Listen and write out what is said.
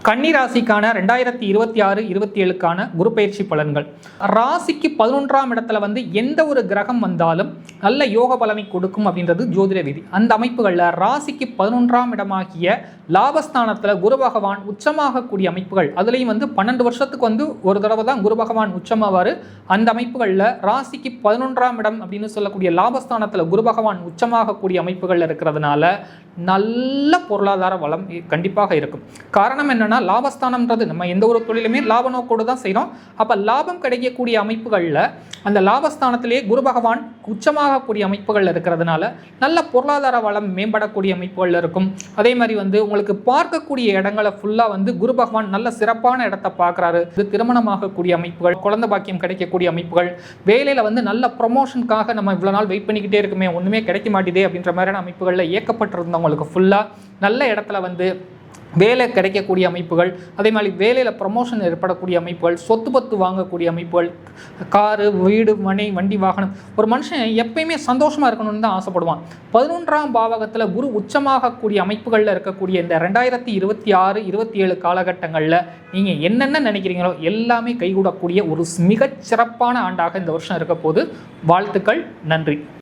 கன்னி ராசிக்கான 2026-27க்கான குரு பயிற்சி பலன்கள். ராசிக்கு 11ஆம் இடத்துல எந்த ஒரு கிரகம் வந்தாலும் நல்ல யோக பலனை கொடுக்கும் அப்படின்றது ஜோதிட விதி. அந்த அமைப்புகளில் ராசிக்கு 11ஆம் இடமாகிய லாபஸ்தானத்தில் குரு பகவான் உச்சமாகக்கூடிய அமைப்புகள், அதுலேயும் 12 வருஷத்துக்கு ஒரு தடவை தான் குரு பகவான் உச்சமாவார். அந்த அமைப்புகளில் ராசிக்கு 11ஆம் இடம் அப்படின்னு சொல்லக்கூடிய லாபஸ்தானத்தில் குரு பகவான் உச்சமாகக்கூடிய அமைப்புகள் இருக்கிறதுனால நல்ல பொருளாதார வளம் கண்டிப்பாக இருக்கும். காரணம் என்னன்னா, லாபஸ்தானம்ன்றது நம்ம எந்த ஒரு தொழிலுமே லாப நோக்கோடு தான் செய்கிறோம். அப்போ லாபம் கிடைக்கக்கூடிய அமைப்புகளில் அந்த லாபஸ்தானத்திலே குரு பகவான் உச்சமாகக்கூடிய அமைப்புகள் இருக்கிறதுனால நல்ல பொருளாதார வளம் மேம்படக்கூடிய அமைப்புகள் இருக்கும். அதே மாதிரி உங்களுக்கு பார்க்கக்கூடிய இடங்களை ஃபுல்லாக குரு பகவான் நல்ல சிறப்பான இடத்தை பார்க்குறாரு. திருமணமாகக்கூடிய அமைப்புகள், குழந்தை பாக்கியம் கிடைக்கக்கூடிய அமைப்புகள், வேலையில் நல்ல ப்ரொமோஷனுக்காக நம்ம இவ்வளோ நாள் வெயிட் பண்ணிக்கிட்டே இருக்குமே, ஒன்றுமே கிடைக்க மாட்டேதே அப்படின்ற மாதிரியான அமைப்புகளில் ஏக்கப்பட்டிருந்தவங்களுக்கு ஃபுல்லாக நல்ல இடத்துல வேலை கிடைக்கக்கூடிய அமைப்புகள், அதே மாதிரி வேலையில் ப்ரமோஷன் ஏற்படக்கூடிய அமைப்புகள், சொத்து பத்து வாங்கக்கூடிய அமைப்புகள், காரு, வீடு, மனை, வண்டி, வாகனம். ஒரு மனுஷன் எப்பயுமே சந்தோஷமாக இருக்கணும்னு தான் ஆசைப்படுவான். 11ஆம் பாவகத்தில் குரு உச்சமாகக்கூடிய அமைப்புகளில் இருக்கக்கூடிய இந்த 2026-27 காலகட்டங்களில் நீங்கள் என்னென்ன நினைக்கிறீங்களோ எல்லாமே கைகூடக்கூடிய ஒரு மிகச்சிறப்பான ஆண்டாக இந்த வருஷம் இருக்க போது. வாழ்த்துக்கள். நன்றி.